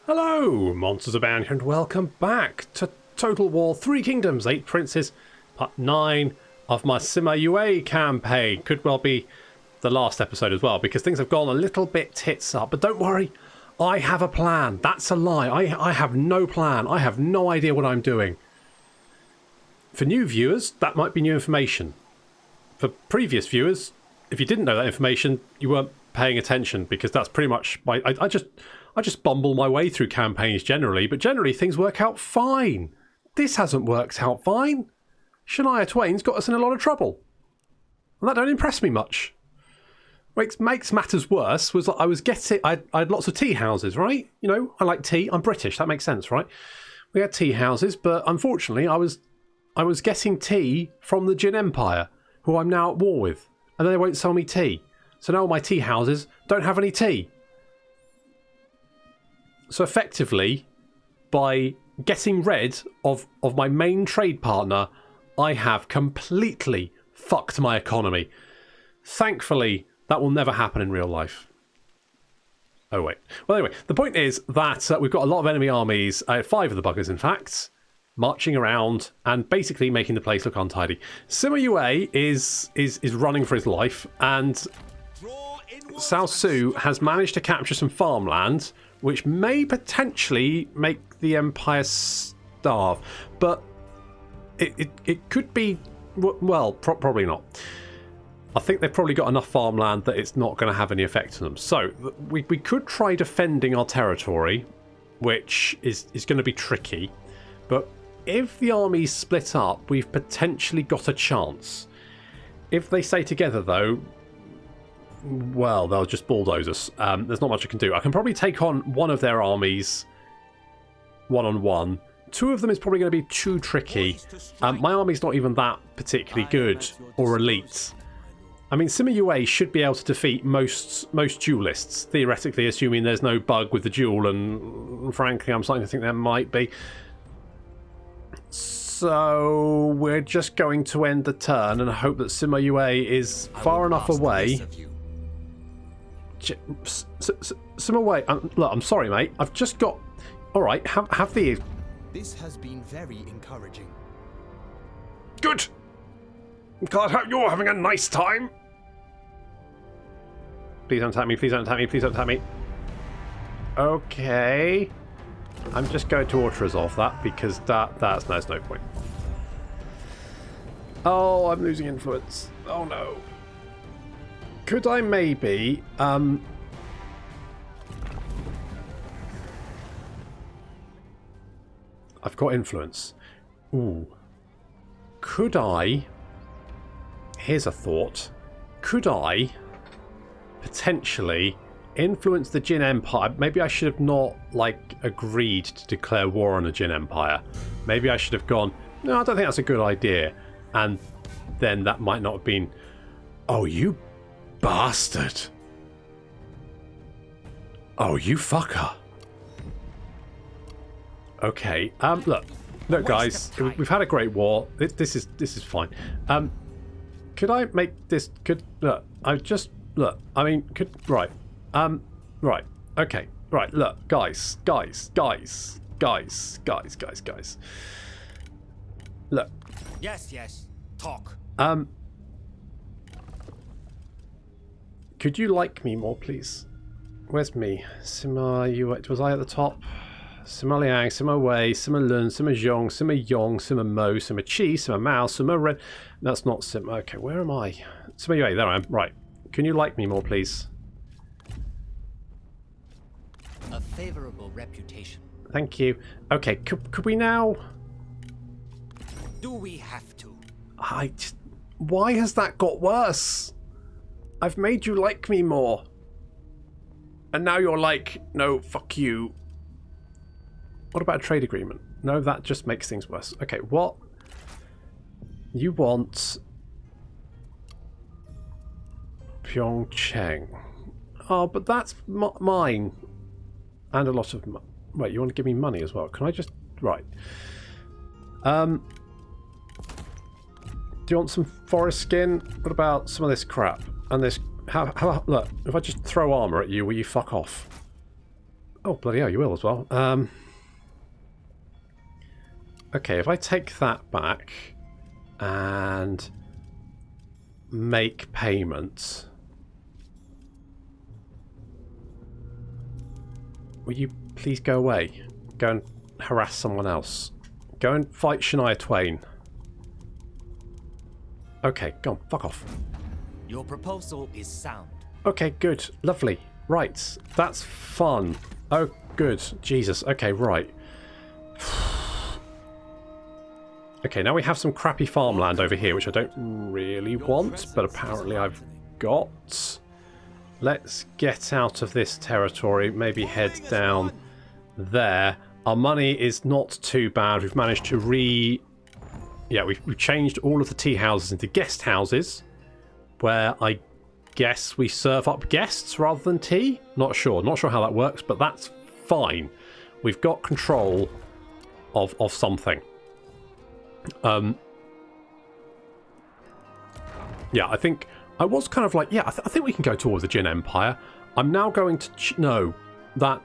Hello, Monsters Abound, and welcome back to Total War 3 Kingdoms, 8 Princes, part 9 of my Sima Yue campaign. Could well be the last episode as well, because things have gone a little bit tits up. But don't worry, I have a plan. That's a lie. I have no plan. I have no idea what I'm doing. For new viewers, that might be new information. For previous viewers, if you didn't know that information, you weren't paying attention, because that's pretty much my... I just bumble my way through campaigns generally, but generally things work out fine. This hasn't worked out fine. Shania Twain's got us in a lot of trouble. And that don't impress me much. What makes matters worse was that I had lots of tea houses, right? You know, I like tea. I'm British. That makes sense, right? We had tea houses, but unfortunately I was getting tea from the Jin Empire, who I'm now at war with. And they won't sell me tea. So now all my tea houses don't have any tea. So effectively, by getting rid of my main trade partner, I have completely fucked my economy. Thankfully, that will never happen in real life. Oh, wait. Well, anyway, the point is that we've got a lot of enemy armies, 5 of the buggers, in fact, marching around and basically making the place look untidy. Sima Yue is running for his life, and Cao Su has managed to capture some farmland, which may potentially make the Empire starve. But it could be... Well, probably not. I think they've probably got enough farmland that it's not going to have any effect on them. So we could try defending our territory, which is going to be tricky. But if the armies split up, we've potentially got a chance. If they stay together, though... Well, they'll just bulldoze us. There's not much I can do. I can probably take on one of their armies one-on-one. 2 of them is probably going to be too tricky. My army's not even that particularly good or elite. I mean, Sima Yue should be able to defeat most duelists, theoretically, assuming there's no bug with the duel, and frankly, I'm starting to think there might be. So we're just going to end the turn and hope that Sima Yue is far enough away. Sima Yue, look, I'm sorry, mate. I've just got... All right, have these. This has been very encouraging. Good. God, hope you're having a nice time. Please don't attack me. Please don't attack me. Please don't attack me. Okay. I'm just going to auto-resolve that because there's no point. Oh, I'm losing influence. Oh no. Could I maybe I've got influence. Ooh. Could I... Here's a thought. Could I potentially influence the Jin Empire? Maybe I should have not, agreed to declare war on the Jin Empire. Maybe I should have gone, no, I don't think that's a good idea. And then that might not have been, oh, you bastard. Oh, you fucker. Okay, look, guys, we've had a great war. This is fine. Could I make this? Right, okay, right. Look, guys. Look. Yes. Talk. Could you like me more, please? Where's me? Sima Yue. Was I at the top? Sima Liang, Sima Wei, Sima Lun, Sima Zhong, Sima Yong, Sima Mo, Sima Qi, Sima Mao, Sima Ren. That's not Sima. Okay, where am I? Sima Yue, there I am. Right. Can you like me more, please? A favorable reputation. Thank you. Okay, could we now... Do we have to? Why has that got worse? I've made you like me more. And now you're like, no, fuck you. What about a trade agreement? No, that just makes things worse. Okay, what? You want... Pyeongchang. Oh, but that's mine. And a lot of... Wait, you want to give me money as well? Can I just... Right. Do you want some forest skin? What about some of this crap? And this... Look, if I just throw armor at you, will you fuck off? Oh, bloody hell, you will as well. Okay, if I take that back and make payments, will you please go away? Go and harass someone else. Go and fight Shania Twain. Okay, go on, fuck off. Your proposal is sound. Okay, good, lovely. Right, that's fun. Oh, good, Jesus. Okay, right. Okay, now we have some crappy farmland over here, which I don't really want, but apparently I've got. Let's get out of this territory, maybe head down there. Our money is not too bad. We've managed to Yeah, we've changed all of the tea houses into guest houses, where I guess we serve up guests rather than tea. Not sure how that works, but that's fine. We've got control of something. Yeah, I think I was kind of like, yeah, I think we can go towards the Jin Empire. I'm now going to no, that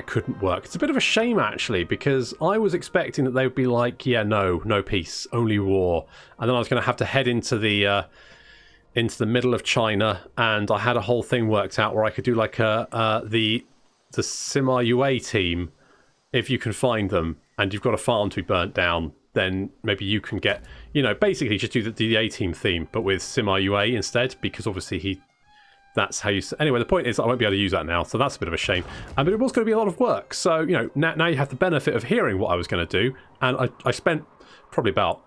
couldn't work. It's a bit of a shame actually, because I was expecting that they would be like, yeah, no peace, only war, and then I was going to have to head into the middle of China, and I had a whole thing worked out where I could do like the Sima Yue team. If you can find them and you've got a farm to be burnt down, then maybe you can get, basically just do the A-team theme, but with Sima Yue instead, because obviously that's how you... Anyway, the point is I won't be able to use that now, so that's a bit of a shame. But it was going to be a lot of work, so, now you have the benefit of hearing what I was going to do, and I spent probably about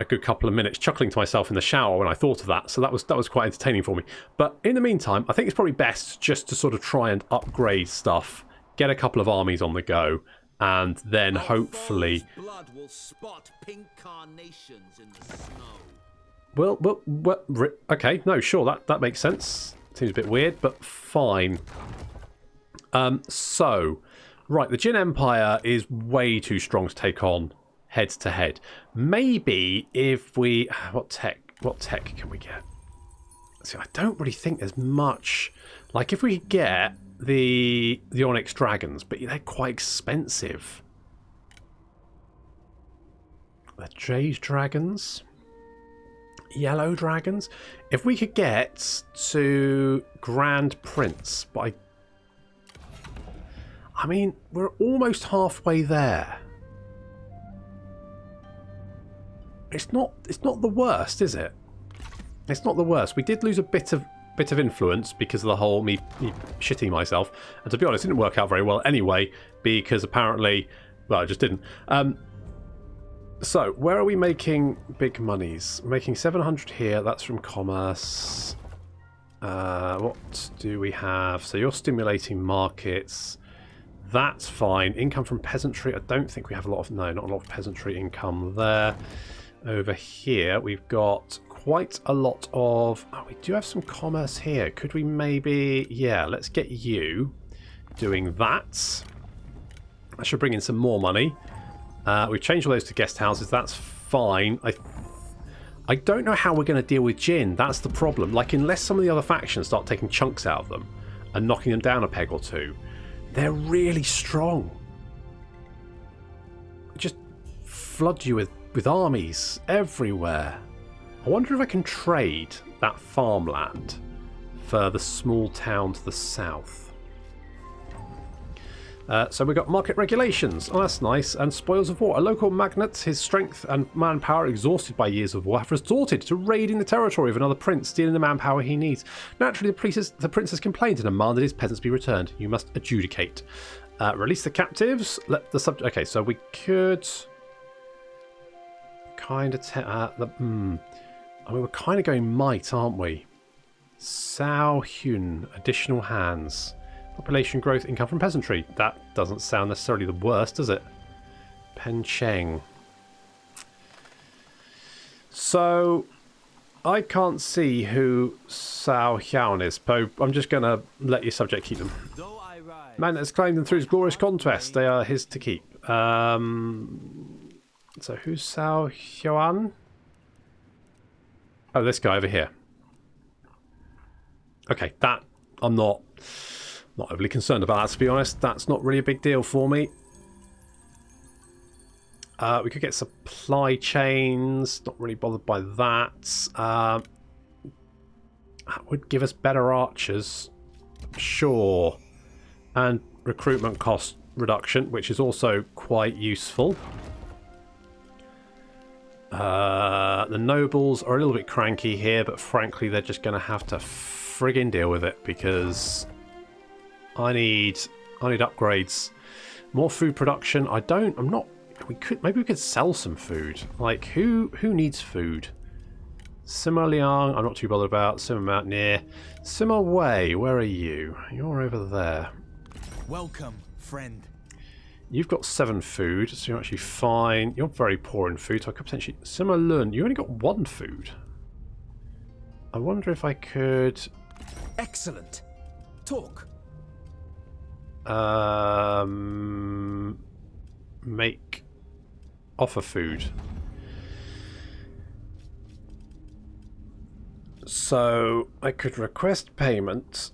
a good couple of minutes chuckling to myself in the shower when I thought of that, so that was quite entertaining for me. But in the meantime, I think it's probably best just to sort of try and upgrade stuff, get a couple of armies on the go, and then hopefully... Blood will spot pink carnations in the snow. Well, okay, no, sure, that makes sense. Seems a bit weird, but fine. So, right, the Jin Empire is way too strong to take on head to head. Maybe if we... What tech can we get? See, I don't really think there's much... Like, if we get the Onyx Dragons, but they're quite expensive. The Jade Dragons... Yellow Dragons. If we could get to Grand Prince, but I mean, we're almost halfway there. It's not the worst, is it? It's not the worst. We did lose a bit of influence because of the whole me shitting myself, and to be honest, it didn't work out very well anyway, because apparently, well, it just didn't. So, where are we making big monies? We're making 700 here. That's from commerce. What do we have? So, you're stimulating markets. That's fine. Income from peasantry. I don't think we have a lot of... No, not a lot of peasantry income there. Over here, we've got quite a lot of... Oh, we do have some commerce here. Could we maybe... Yeah, let's get you doing that. That should bring in some more money. We've changed all those to guest houses. That's fine. I don't know how we're going to deal with Jin. That's the problem. Like, unless some of the other factions start taking chunks out of them and knocking them down a peg or two, they're really strong. Just flood you with armies everywhere. I wonder if I can trade that farmland for the small town to the south. So we've got market regulations. Oh, that's nice. And spoils of war. A local magnate, his strength and manpower exhausted by years of war, have resorted to raiding the territory of another prince, stealing the manpower he needs. Naturally, the prince has complained and demanded his peasants be returned. You must adjudicate. Release the captives. Let the subject... Okay, so we could... kind of... I mean, we're kind of going might, aren't we? Sao Hyun. Additional hands. Population growth, income from peasantry. That doesn't sound necessarily the worst, does it? Pen Cheng. So, I can't see who Sao Hyun is, but I'm just going to let your subject keep them. Man has claimed them through his glorious conquest. They are his to keep. So, who's Sao Hyun? Oh, this guy over here. Okay, that I'm not Not overly concerned about that, to be honest. That's not really a big deal for me. We could get supply chains. Not really bothered by that. That would give us better archers. Sure. And recruitment cost reduction, which is also quite useful. The nobles are a little bit cranky here, but frankly they're just going to have to friggin' deal with it because I need upgrades. More food production. Maybe we could sell some food. Like who needs food? Sima Liang, I'm not too bothered about. Sima Mountaineer. Sima Wei, where are you? You're over there. Welcome, friend. You've got 7 food, so you're actually fine. You're very poor in food, so I could potentially... Sima Lun, you only got 1 food. I wonder if I could... Excellent. Talk. Make... Offer food. So, I could request payment.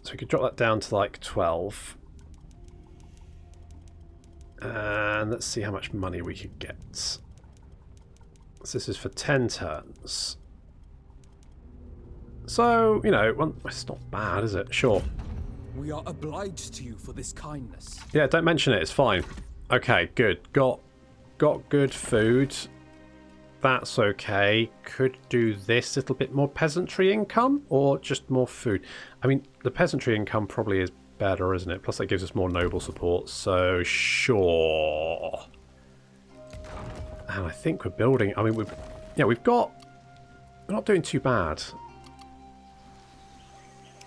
So we could drop that down to like 12. And let's see how much money we could get. So this is for 10 turns. So, you know, it's not bad, is it? Sure. We are obliged to you for this kindness. Yeah, don't mention it. It's fine. Okay, good. Got good food. That's okay. Could do this little bit more peasantry income or just more food. I mean, the peasantry income probably is better, isn't it? Plus that gives us more noble support, so sure. And I think we're building... I mean, we're not doing too bad.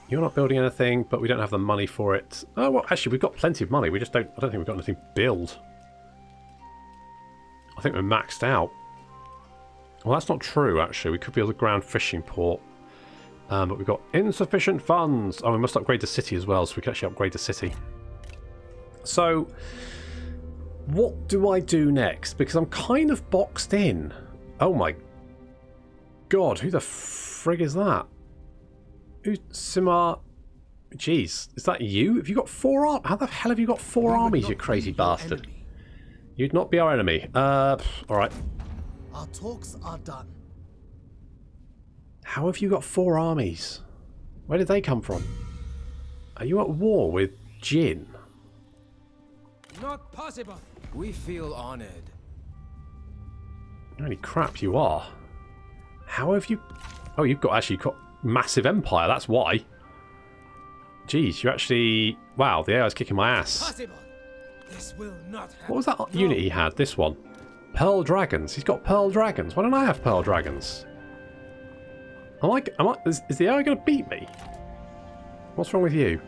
You're not building anything, but we don't have the money for it. Oh, well, actually, we've got plenty of money. I don't think we've got anything to build. I think we're maxed out. Well, that's not true, actually. We could build a ground fishing port. But we've got insufficient funds. Oh, we must upgrade the city as well, so we can actually upgrade the city. So, what do I do next? Because I'm kind of boxed in. Oh my god, who the frig is that? Who's Sima? Jeez, is that you? Have you got 4 armies? How the hell have you got 4 armies, you crazy bastard? You'd not be our enemy. Alright. Our talks are done. How have you got 4 armies? Where did they come from? Are you at war with Jin? Not possible. We feel honored. Holy crap, you are. How have you... Oh, you've actually got massive empire, that's why. Jeez, you actually... Wow, the AI's kicking my ass. Possible. This will not happen. What was that unit he had? This one. Pearl Dragons. He's got Pearl Dragons. Why don't I have Pearl Dragons? Is the AI going to beat me? What's wrong with you?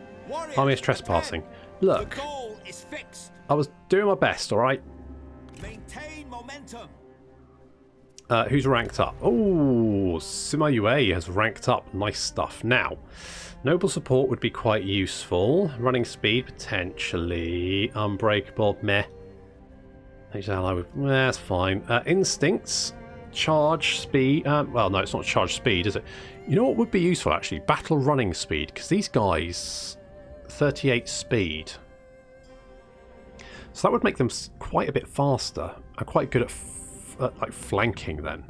Army is trespassing. Look, The goal is fixed. I was doing my best, alright? Maintain momentum. Who's ranked up? Oh, Sima Yue has ranked up. Nice stuff. Now, noble support would be quite useful. Running speed, potentially. Unbreakable, meh. That's fine. Instincts, charge speed. Well, no, it's not charge speed, is it? You know what would be useful, actually? Battle running speed, because these guys, 38 speed. So that would make them quite a bit faster and quite good at like flanking then.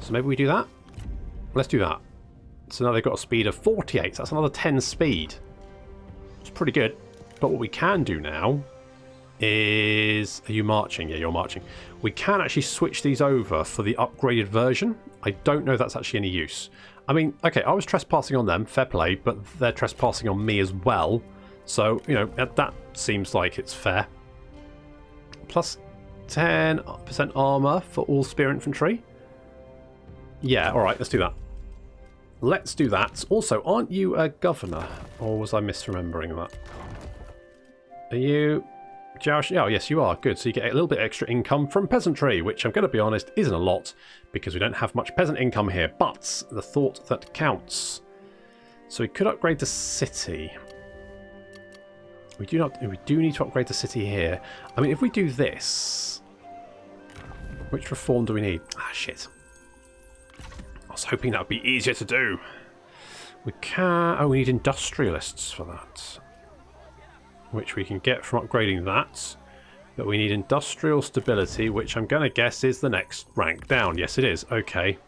So maybe we do that? Let's do that. So now they've got a speed of 48. So that's another 10 speed. It's pretty good. But what we can do now is... Are you marching? Yeah, you're marching. We can actually switch these over for the upgraded version. I don't know if that's actually any use. I mean, okay, I was trespassing on them, fair play, but they're trespassing on me as well. So, you know, that seems like it's fair. Plus 10% armor for all spear infantry. Yeah, alright, let's do that. Let's do that. Also, aren't you a governor? Or was I misremembering that? Are you... Oh, yes, you are. Good. So you get a little bit extra income from peasantry, which I'm going to be honest, isn't a lot, because we don't have much peasant income here, but the thought that counts. So we could upgrade the city. We do need to upgrade the city here. I mean, if we do this... Which reform do we need? Ah, shit. I was hoping that would be easier to do. We can... Oh, we need industrialists for that. Which we can get from upgrading that. But we need industrial stability, which I'm going to guess is the next rank down. Yes, it is. Okay.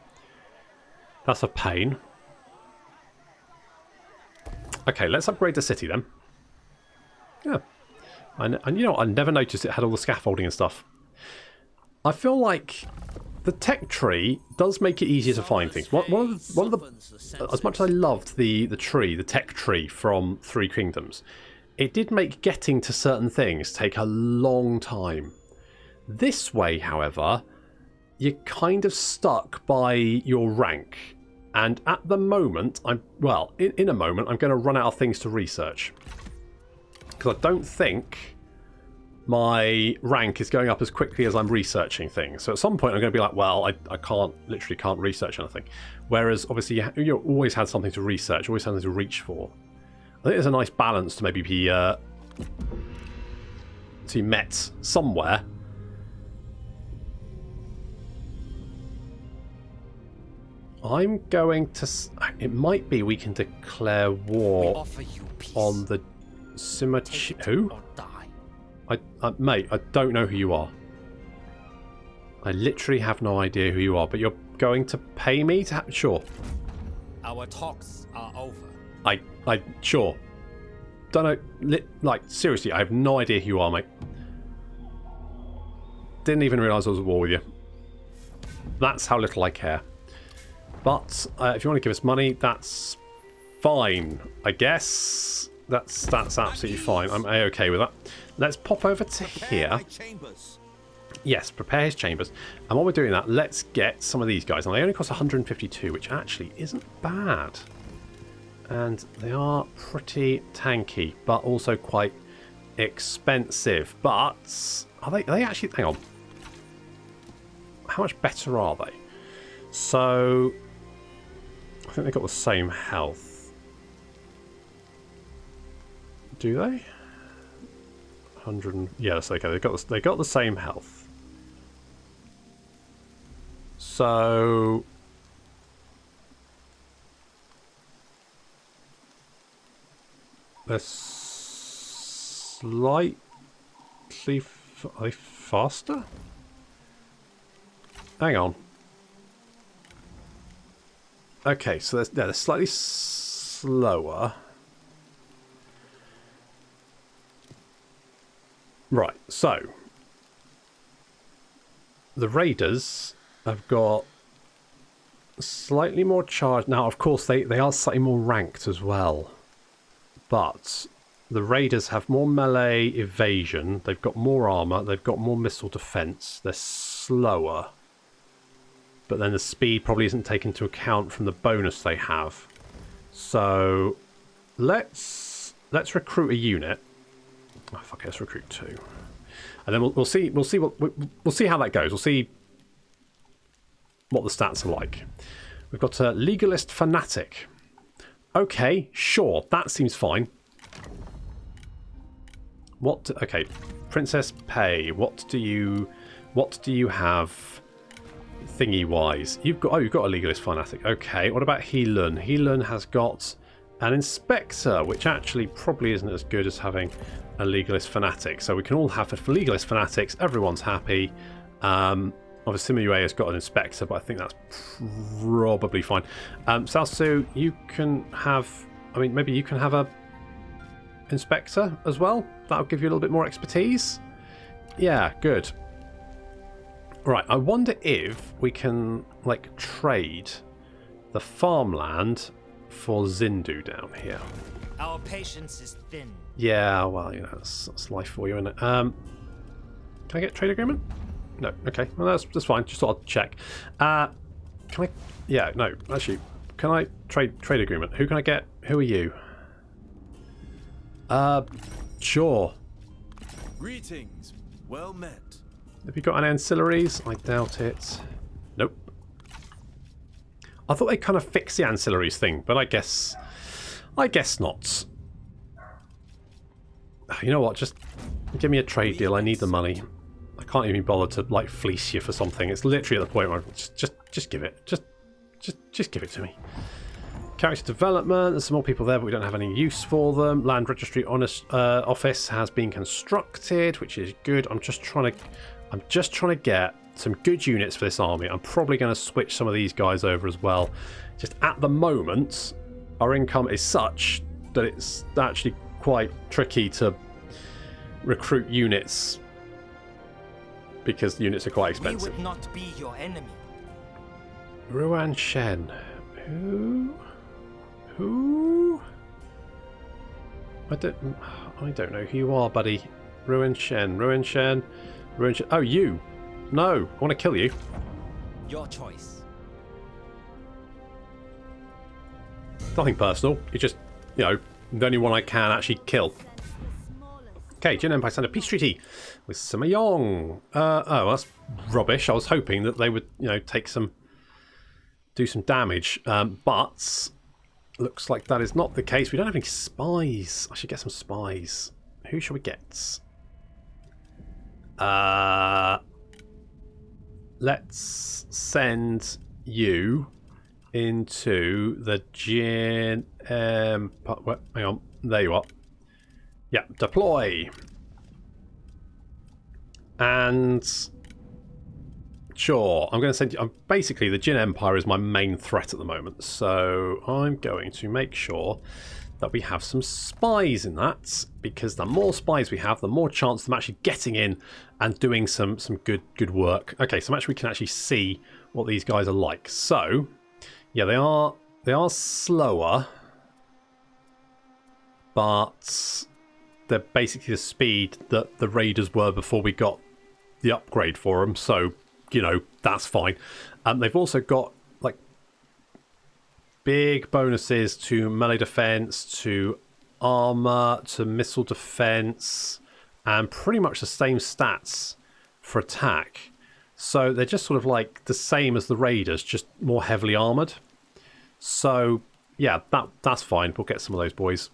That's a pain. Okay, let's upgrade the city then. Yeah. And you know what? I never noticed it had all the scaffolding and stuff. I feel like the tech tree does make it easier to find things. One of the as much as I loved the tech tree from Three Kingdoms, it did make getting to certain things take a long time. This way, however, you're kind of stuck by your rank. And at the moment, in a moment, I'm going to run out of things to research. Because I don't think my rank is going up as quickly as I'm researching things. So at some point I'm going to be like, well, I literally can't research anything. Whereas obviously you always had something to research, always something to reach for. I think there's a nice balance to maybe be met somewhere. I'm going to... It might be we can declare war on the Sima... Who? Mate, I don't know who you are. I literally have no idea who you are, but you're going to pay me to... Sure. Our talks are over. Sure. Don't know... Like, seriously, I have no idea who you are, mate. Didn't even realise I was at war with you. That's how little I care. But if you want to give us money, that's fine, I guess. That's absolutely fine. I'm A-okay with that. Let's pop over to here. Yes, prepare his chambers. And while we're doing that, let's get some of these guys. And they only cost 152, which actually isn't bad. And they are pretty tanky, but also quite expensive. But are they actually... Hang on. How much better are they? So... I think they've got the same health. Do they? 100. Yes, okay. They got the same health. So they're slightly are they faster? Hang on. Okay, so they're slightly slower. Right, so the raiders have got slightly more charge. Now, of course, they are slightly more ranked as well. But the raiders have more melee evasion. They've got more armor. They've got more missile defense. They're slower. But then the speed probably isn't taken into account from the bonus they have. So let's recruit a unit. Oh fuck it, let's recruit 2. And then we'll see how that goes. We'll see what the stats are like. We've got a legalist fanatic. Okay, sure, that seems fine. Okay, Princess Pei, what do you have thingy wise? You've got a legalist fanatic. Okay, what about Heelun? Heelun has got an inspector, which actually probably isn't as good as having a legalist fanatic. So we can all have it for legalist fanatics. Everyone's happy. Obviously Sima Yue has got an inspector, but I think that's probably fine. Salsu, you can have... I mean, maybe you can have a inspector as well. That'll give you a little bit more expertise. Yeah, good. Right, I wonder if we can, like, trade the farmland for Zindu down here. Our patience is thin. Yeah, well, you know, that's life for you, isn't it? Can I get a trade agreement? No. Okay. Well, that's fine. Just thought I'd check. Can I... Yeah, no. Actually, can I trade agreement? Who can I get? Who are you? Sure. Greetings. Well met. Have you got any ancillaries? I doubt it. Nope. I thought they kind of fixed the ancillaries thing, but I guess not. You know what? Just give me a trade deal. I need the money. I can't even bother to like fleece you for something. It's literally at the point where just give it. Just give it to me. Character development. There's some more people there, but we don't have any use for them. Land Registry Office has been constructed, which is good. I'm just trying to get some good units for this army. I'm probably going to switch some of these guys over as well. Just at the moment, our income is such that it's actually quite tricky to recruit units because units are quite expensive. We would not be your enemy. Ruan Shen. Who? I don't know who you are, buddy. Ruan Shen. Oh, you. No, I want to kill you. Your choice. Nothing personal. It's just, you know, the only one I can actually kill. Okay, Jin Empire signed a peace treaty with Sima Yue. Oh, that's rubbish. I was hoping that they would, you know, do some damage, but looks like that is not the case. We don't have any spies. I should get some spies. Who should we get? Let's send you into the Jin Empire. Hang on, there you are. Yeah, deploy. And sure, I'm going to send you. Basically, the Jin Empire is my main threat at the moment, so I'm going to make sure that we have some spies in that, because the more spies we have, the more chance of them actually getting in and doing some good work. Okay, so we can actually see what these guys are like. So, yeah, they are slower, but they're basically the speed that the raiders were before we got the upgrade for them. So, you know, that's fine. They've also got like big bonuses to melee defense, to armor, to missile defense, and pretty much the same stats for attack. So they're just sort of like the same as the raiders, just more heavily armored. So yeah, that's fine. We'll get some of those boys,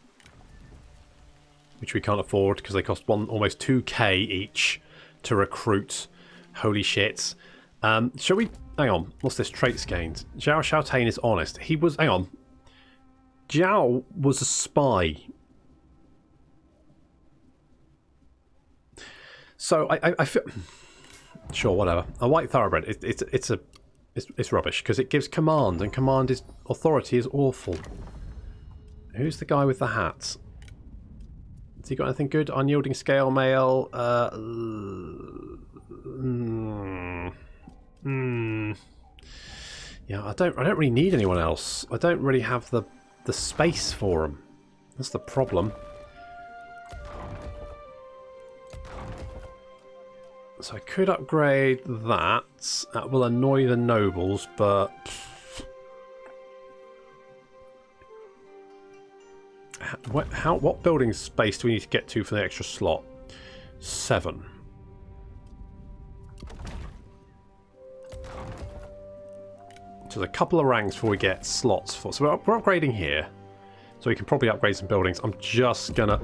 which we can't afford because they cost almost 2k each to recruit. Holy shit. Shall we... Hang on. What's this? Traits gained. Zhao Xiaotain is honest. He was... Hang on. Zhao was a spy. So I feel... Sure, whatever. A white thoroughbred. It's rubbish because it gives command, and command is... Authority is awful. Who's the guy with the hat? Has he got anything good? Unyielding scale mail. Yeah, I don't really need anyone else. I don't really have the space for them. That's the problem. So I could upgrade that. That will annoy the nobles, but what building space do we need to get to for the extra slot? 7. So there's a couple of ranks before we get slots for. So we're upgrading here, so we can probably upgrade some buildings. I'm just gonna.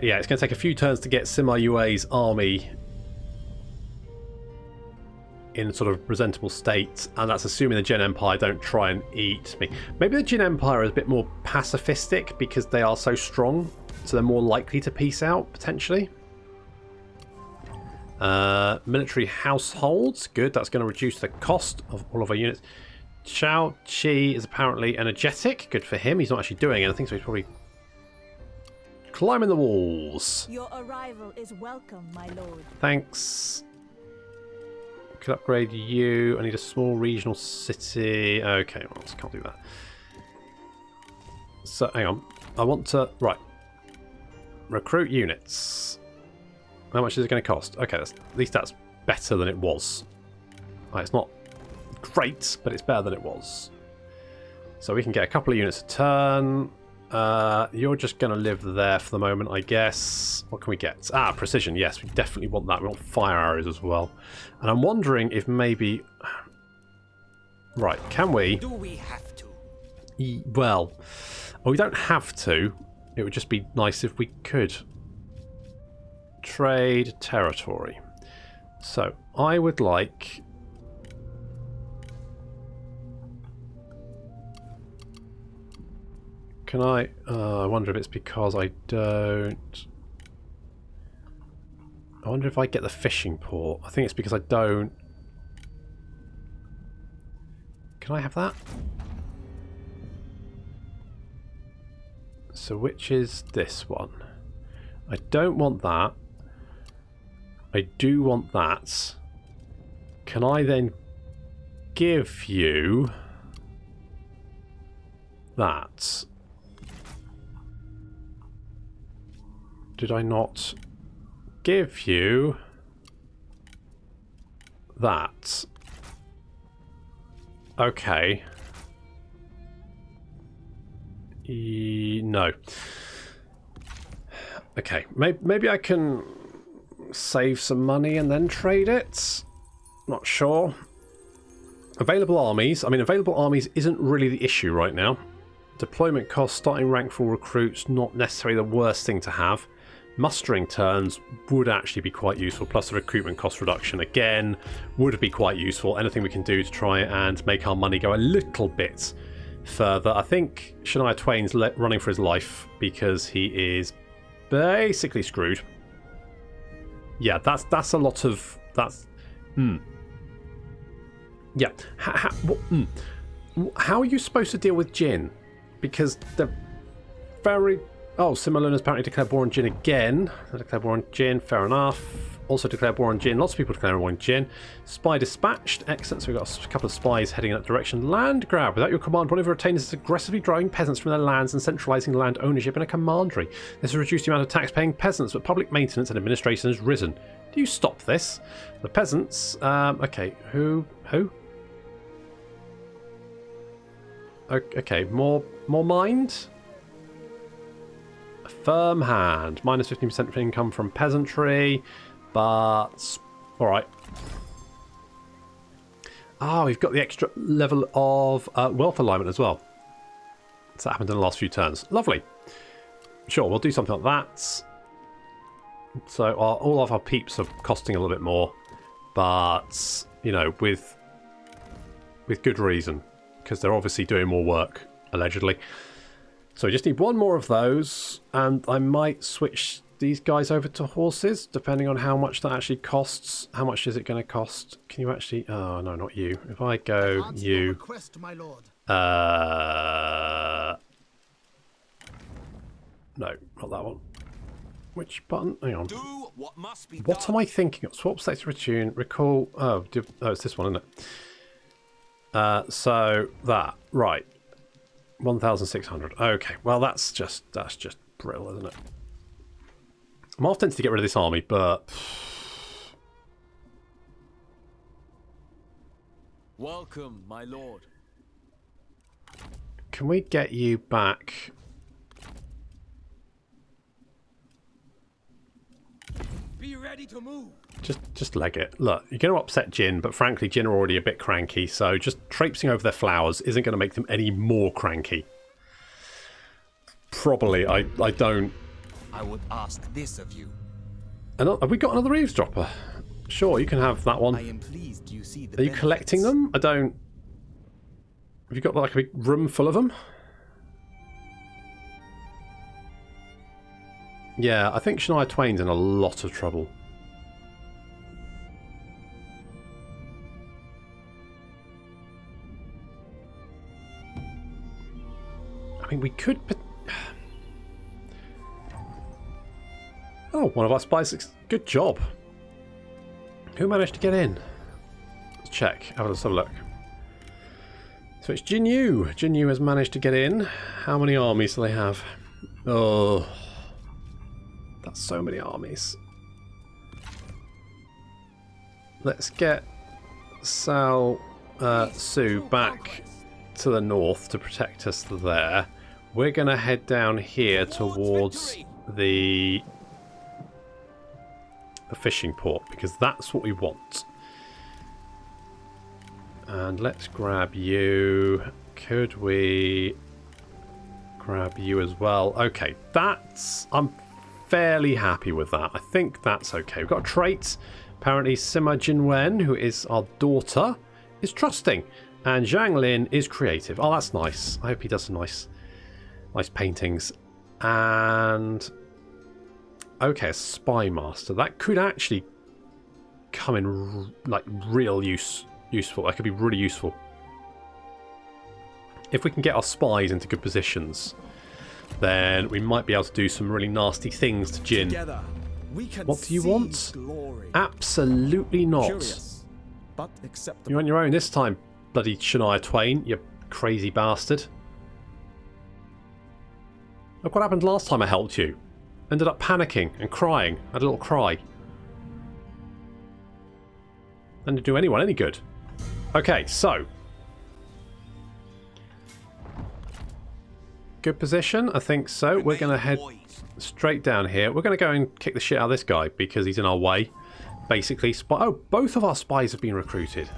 Yeah, it's going to take a few turns to get Sima Yue's army in sort of presentable state, and that's assuming the Jin Empire don't try and eat me. Maybe the Jin Empire is a bit more pacifistic because they are so strong, so they're more likely to peace out, potentially. Military households, good, that's going to reduce the cost of all of our units. Xiao Qi is apparently energetic, good for him. He's not actually doing anything, so he's probably climbing the walls. Your arrival is welcome, my lord. Thanks. Could upgrade you. I need a small regional city. Okay, well, I can't do that. So, hang on. I want to... Right. Recruit units. How much is it going to cost? Okay, at least that's better than it was. Right, it's not great, but it's better than it was. So we can get a couple of units a turn. You're just going to live there for the moment, I guess. What can we get? Ah, precision. Yes, we definitely want that. We want fire arrows as well. And I'm wondering if maybe... Right, can we... Do we have to? Well, we don't have to. It would just be nice if we could. Trade territory. So, I would like... Can I... I wonder if it's because I don't... I wonder if I get the fishing port. I think it's because I don't... Can I have that? So which is this one? I don't want that. I do want that. Can I then give you that? Did I not give you that? Okay. No. Okay, maybe I can save some money and then trade it. Not sure. Available armies. I mean, available armies isn't really the issue right now. Deployment costs, starting rank for recruits, not necessarily the worst thing to have. Mustering turns would actually be quite useful, plus the recruitment cost reduction again would be quite useful. Anything we can do to try and make our money go a little bit further. I think Shania Twain's running for his life because he is basically screwed. Yeah, that's a lot of... that's... Yeah. How are you supposed to deal with Jin? Because they're very... Oh, Sima Luna's apparently declared war on Jin again. They declared war on Jin, fair enough. Also declared war on Jin. Lots of people declaring war on Jin. Spy dispatched. Excellent. So we've got a couple of spies heading in that direction. Land grab. Without your command, one of your retainers is aggressively driving peasants from their lands and centralising land ownership in a commandery. This has reduced the amount of tax-paying peasants, but public maintenance and administration has risen. Do you stop this? The peasants... okay, who? Okay, more mind? A firm hand. Minus 15% income from peasantry. But... alright. Ah, we've got the extra level of wealth alignment as well. So that happened in the last few turns. Lovely. Sure, we'll do something like that. So all of our peeps are costing a little bit more. But, you know, with good reason. Because they're obviously doing more work, allegedly. So we just need one more of those. And I might switch these guys over to horses, depending on how much that actually costs. How much is it going to cost? Can you actually... oh, no, not you. If I go you... request, my lord. No, not that one. Which button? Hang on. Do what must be What am I thinking of? Swap selector retune, recall... oh, it's this one, isn't it? So that, right. 1,600. Okay, well that's just brittle, isn't it? I'm half tempted to get rid of this army, but... Welcome, my lord. Can we get you back? Be ready to move. Just leg it. Look, you're going to upset Jin, but frankly, Jin are already a bit cranky, so just traipsing over their flowers isn't going to make them any more cranky. Probably, I don't... I would ask this of you. Have we got another eavesdropper? Sure, you can have that one. I am pleased you see the Are you collecting them? I don't... Have you got like a big room full of them? Yeah, I think Shania Twain's in a lot of trouble. I mean, we could... oh, one of our spies... good job. Who managed to get in? Let's check. Let's have a look. So it's Jin Yu. Jin Yu has managed to get in. How many armies do they have? Oh... that's so many armies. Let's get Sal Su back to the north to protect us there. We're going to head down here towards the fishing port because that's what we want. And let's grab you. Could we grab you as well? Okay, that's... I'm fairly happy with that. I think that's okay. We've got a trait. Apparently Sima Jinwen, who is our daughter, is trusting. And Zhang Lin is creative. Oh, that's nice. I hope he does a nice Nice paintings. And... okay, a spy master. That could actually come in like real useful. That could be really useful. If we can get our spies into good positions, then we might be able to do some really nasty things to Jin. Together, we can What do you see want? glory. Absolutely not. Curious, but acceptable. You're on your own this time, bloody Shania Twain, you crazy bastard. Look what happened last time I helped you. Ended up panicking and crying. Had a little cry. Didn't do anyone any good. Okay, so. Good position? I think so. We're going to head straight down here. We're going to go and kick the shit out of this guy because he's in our way. Basically, oh, both of our spies have been recruited.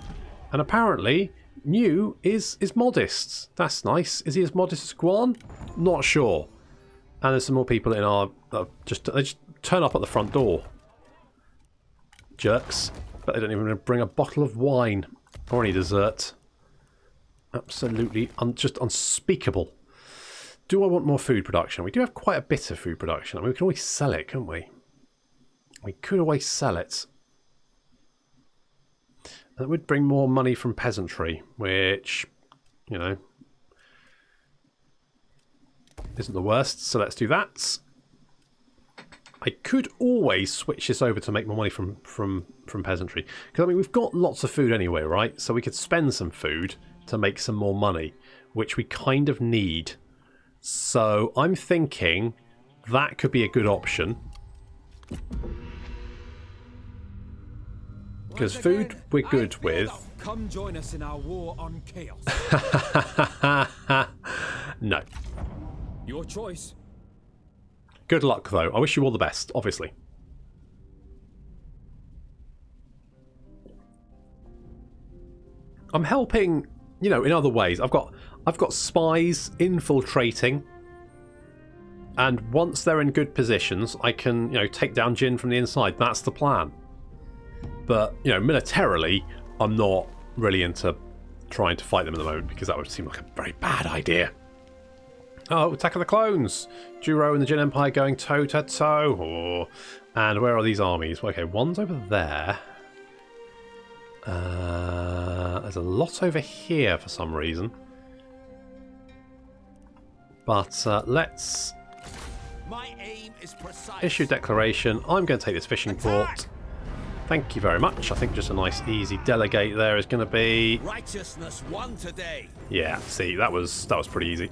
And apparently, Mew is modest. That's nice. Is he as modest as Guan? Not sure. And there's some more people in our... they just turn up at the front door. Jerks. But they don't even bring a bottle of wine or any dessert. Absolutely just unspeakable. Do I want more food production? We do have quite a bit of food production. I mean, we can always sell it, can't we? We could always sell it. That would bring more money from peasantry, which, you know, isn't the worst. So let's do that. I could always switch this over to make more money from peasantry. Because, I mean, we've got lots of food anyway, right? So we could spend some food to make some more money, which we kind of need. So I'm thinking that could be a good option. Because food we're good with. Come join us in our war on chaos. No. Your choice. Good luck, though. I wish you all the best, obviously. I'm helping, you know, in other ways. I've got spies infiltrating, and once they're in good positions, I can, you know, take down Jin from the inside. That's the plan. But, you know, militarily, I'm not really into trying to fight them at the moment because that would seem like a very bad idea. Oh, Attack of the Clones! Juro and the Jin Empire going toe-to-toe. Oh. And where are these armies? Okay, one's over there. There's a lot over here for some reason. But let's My aim is precise. issue declaration. I'm going to take this fishing port. Thank you very much. I think just a nice, easy delegate there is going to be... Righteousness won today. yeah, see, that was pretty easy.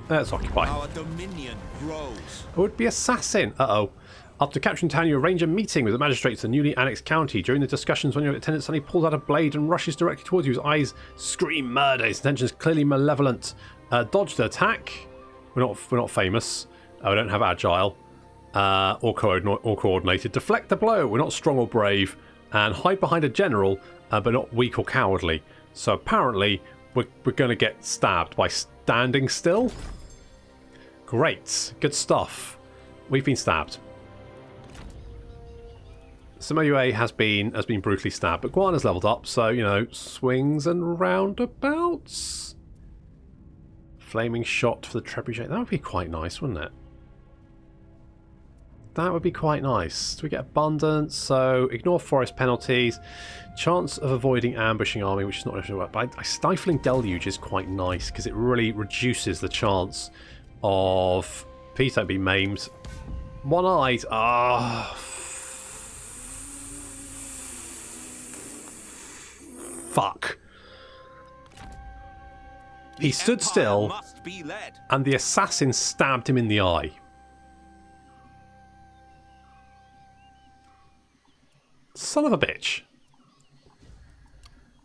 Let's occupy. Our dominion grows. It would be assassin. Uh-oh. After capturing town, you arrange a meeting with the magistrates of the newly annexed county. During the discussions, one of your attendants suddenly pulls out a blade and rushes directly towards you. His eyes scream murder. His intentions clearly malevolent. Dodge the attack. We're not famous. We don't have agile or coordinated. Deflect the blow. We're not strong or brave. And hide behind a general, but not weak or cowardly. So apparently, we're going to get stabbed by standing still. Great. Good stuff. We've been stabbed. Sima Yue has been brutally stabbed, but Guan has leveled up, so, you know, swings and roundabouts. Flaming shot for the trebuchet. That would be quite nice, wouldn't it? That would be quite nice. Do we get abundance? So, ignore forest penalties. Chance of avoiding ambushing army, which is not necessarily work. But stifling deluge is quite nice, because it really reduces the chance of... please don't be maimed. One-eyed. Ah... fuck. He stood still, Must be led. and the assassin stabbed him in the eye. Son of a bitch.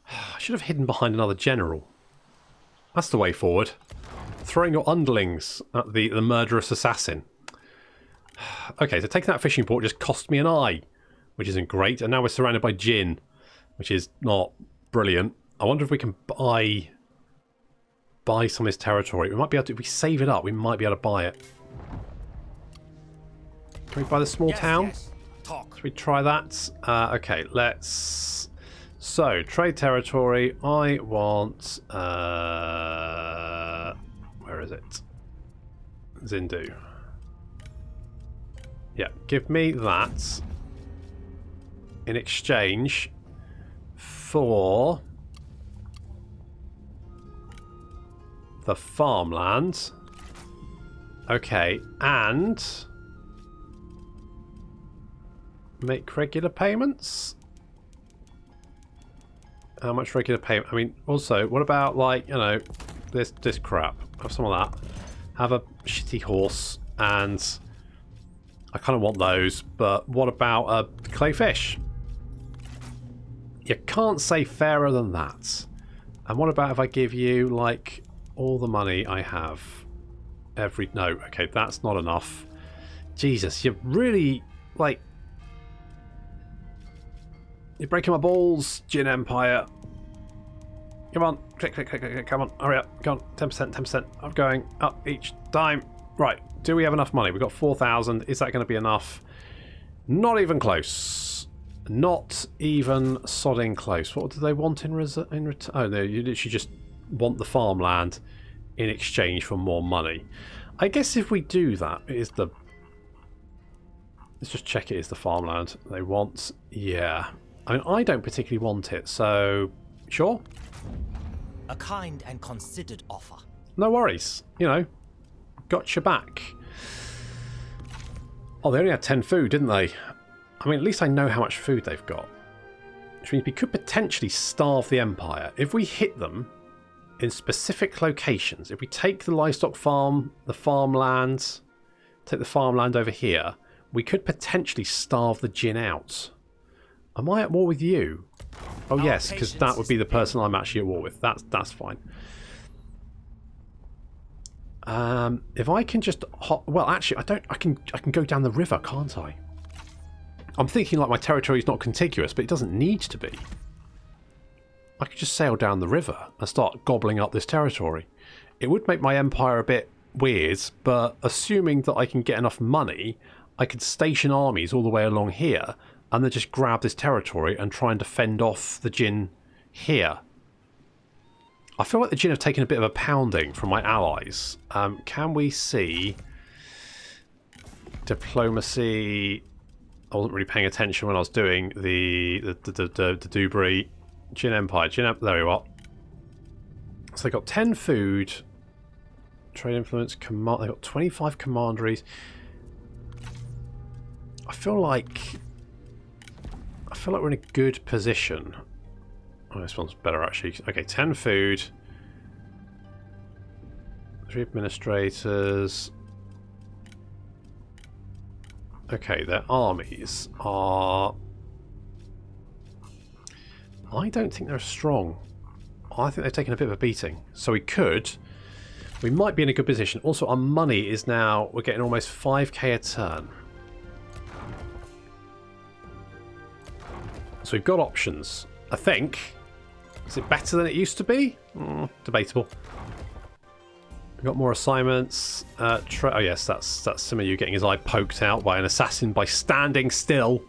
I should have hidden behind another general. That's the way forward. Throwing your underlings at the murderous assassin. Okay, so taking that fishing port just cost me an eye, which isn't great, and now we're surrounded by Jin, which is not brilliant. I wonder if we can buy some of his territory. We might be able to, if we save it up, we might be able to buy it. Can we buy the small town? Yes. Talk. Should we try that? Okay, let's... so, trade territory. I want... where is it? Zindu. Yeah, give me that in exchange for the farmland. Okay, and make regular payments. How much regular payment? I mean, also, what about, like, you know, this crap? Have some of that. Have a shitty horse, and I kind of want those, but what about a clay fish? You can't say fairer than that. And what about if I give you, like, all the money I have? No, okay, that's not enough. Jesus, you're really, like... You're breaking my balls, Jin Empire. Come on, click, come on, hurry up. Go on, 10%, 10%. I'm going up each time. Right, do we have enough money? We've got 4,000. Is that going to be enough? Not even close. Not even sodding close. What do they want in return? Oh, no, you literally just want the farmland in exchange for more money. I guess if we do that, it is the... Let's just check it is the farmland they want. Yeah. I mean, I don't particularly want it, so... Sure? A kind and considered offer. No worries. You know, got your back. Oh, they only had 10 food, didn't they? I mean, at least I know how much food they've got. Which means we could potentially starve the Empire. If we hit them in specific locations, if we take the livestock farm, the farmland, take the farmland over here, we could potentially starve the Jin out. Am I at war with you? Oh yes, because that would be the person I'm actually at war with. That's fine. If I can just well, actually, I can go down the river, can't I? I'm thinking like my territory is not contiguous, but it doesn't need to be. I could just sail down the river and start gobbling up this territory. It would make my empire a bit weird, but assuming that I can get enough money, I could station armies all the way along here and then just grab this territory and try and defend off the Jin here. I feel like the Jin have taken a bit of a pounding from my allies. Can we see diplomacy? I wasn't really paying attention when I was doing the Dubri Jin Empire. There we are. So they got 10 food, trade influence, command. They got 25 commanderies. I feel like we're in a good position. Oh, this one's better actually. Okay, 10 food, 3 administrators. Okay, their armies are... I don't think they're strong. I think they've taken a bit of a beating. So we might be in a good position. Also, our money is now... We're getting almost 5k a turn. So we've got options. I think. Is it better than it used to be? Debatable. We've got more assignments. Oh yes, that's Sima Yue getting his eye poked out by an assassin by standing still.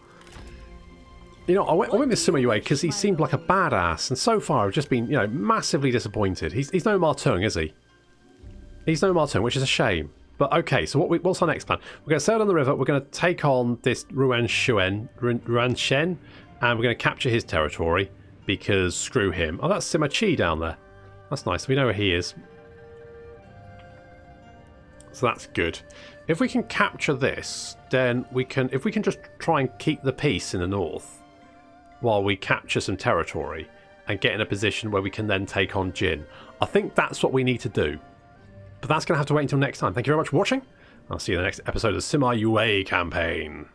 You know, I went with Sima Yue because he seemed like a badass, and so far I've just been, you know, massively disappointed. He's no Ma Tung, is he? He's no Ma Tung, which is a shame. But okay, so what's our next plan? We're going to sail down the river. We're going to take on this Ruan Shen, and we're going to capture his territory because screw him. Oh, that's Sima Chi down there. That's nice. We know where he is. So that's good. If we can capture this, then we can... If we can just try and keep the peace in the north while we capture some territory and get in a position where we can then take on Jin. I think that's what we need to do. But that's going to have to wait until next time. Thank you very much for watching. I'll see you in the next episode of Sima Yue Campaign.